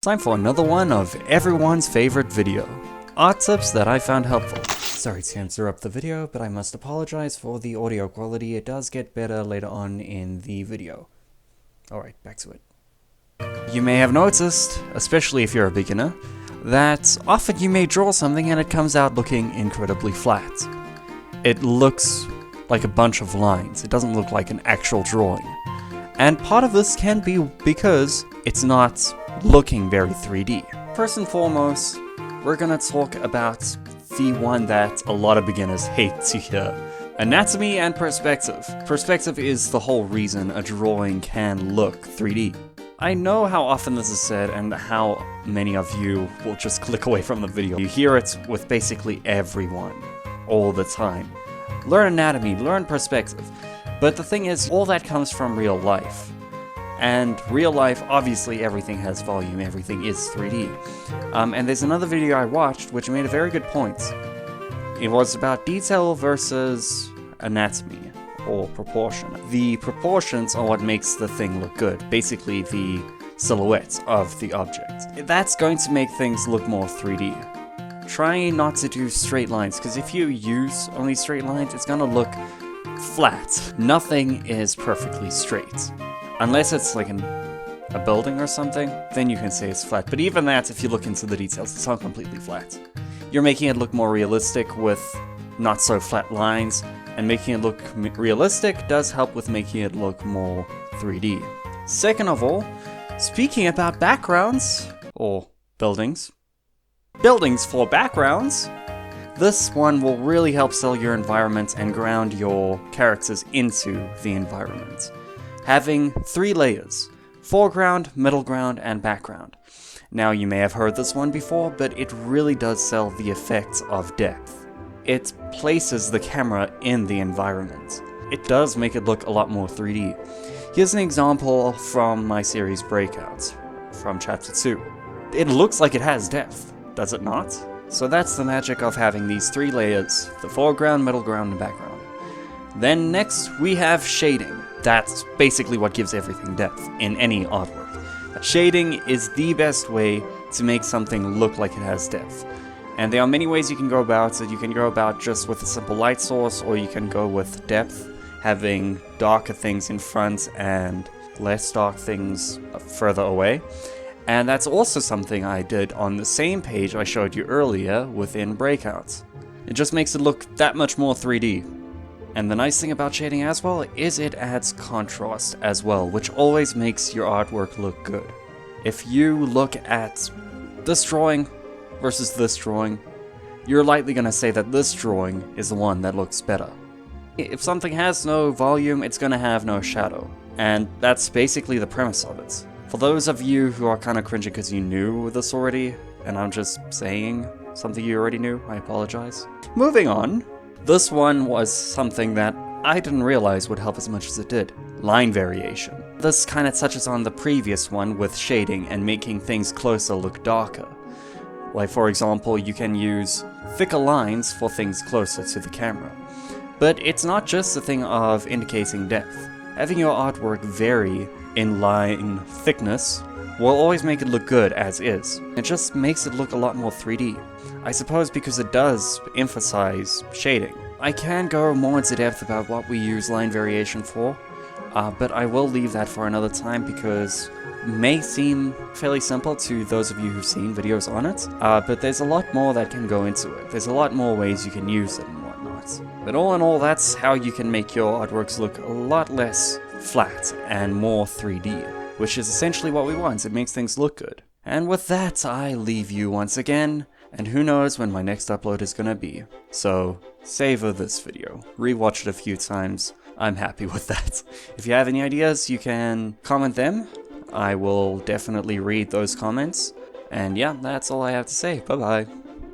Time for another one of everyone's favorite video. Art tips that I found helpful. Sorry to interrupt the video, but I must apologize for the audio quality. It does get better later on in the video. Alright, back to it. You may have noticed, especially if you're a beginner, that often you may draw something and it comes out looking incredibly flat. It looks like a bunch of lines. It doesn't look like an actual drawing. And part of this can be because it's not looking very 3D. First and foremost, we're gonna talk about the one that a lot of beginners hate to hear. Anatomy and perspective. Perspective is the whole reason a drawing can look 3D. I know how often this is said and how many of you will just click away from the video. You hear it with basically everyone, all the time. Learn anatomy, learn perspective. But the thing is, all that comes from real life. And real life, obviously everything has volume, everything is 3D. And there's another video I watched which made a very good point. It was about detail versus anatomy, or proportion. The proportions are what makes the thing look good, basically the silhouette of the object. That's going to make things look more 3D. Try not to do straight lines, because if you use only straight lines, it's gonna look flat. Nothing is perfectly straight. Unless it's like a building or something, then you can say it's flat. But even that, if you look into the details, it's not completely flat. You're making it look more realistic with not so flat lines, and making it look realistic does help with making it look more 3D. Second of all, speaking about backgrounds, or buildings for backgrounds, this one will really help sell your environment and ground your characters into the environment. Having 3 layers: foreground, middle ground, and background. Now you may have heard this one before, but it really does sell the effect of depth. It places the camera in the environment. It does make it look a lot more 3D. Here's an example from my series Breakout, from chapter 2. It looks like it has depth, does it not? So that's the magic of having these 3 layers: the foreground, middle ground, and background. Then next we have shading. That's basically what gives everything depth in any artwork. Shading is the best way to make something look like it has depth. And there are many ways you can go about it. You can go about just with a simple light source, or you can go with depth, having darker things in front and less dark things further away. And that's also something I did on the same page I showed you earlier within Breakout. It just makes it look that much more 3D. And the nice thing about shading as well is it adds contrast as well, which always makes your artwork look good. If you look at this drawing versus this drawing, you're likely going to say that this drawing is the one that looks better. If something has no volume, it's going to have no shadow. And that's basically the premise of it. For those of you who are kind of cringing because you knew this already, and I'm just saying something you already knew, I apologize. Moving on. This one was something that I didn't realize would help as much as it did. Line variation. This kind of touches on the previous one with shading and making things closer look darker. Like for example, you can use thicker lines for things closer to the camera. But it's not just a thing of indicating depth. Having your artwork vary in line thickness will always make it look good as is. It just makes it look a lot more 3D. I suppose because it does emphasize shading. I can go more into depth about what we use line variation for, but I will leave that for another time because it may seem fairly simple to those of you who've seen videos on it, but there's a lot more that can go into it. There's a lot more ways you can use it and whatnot. But all in all, that's how you can make your artworks look a lot less flat and more 3D, which is essentially what we want. It makes things look good. And with that, I leave you once again. And who knows when my next upload is gonna be. So, savor this video. Rewatch it a few times. I'm happy with that. If you have any ideas, you can comment them. I will definitely read those comments. And yeah, that's all I have to say. Bye-bye.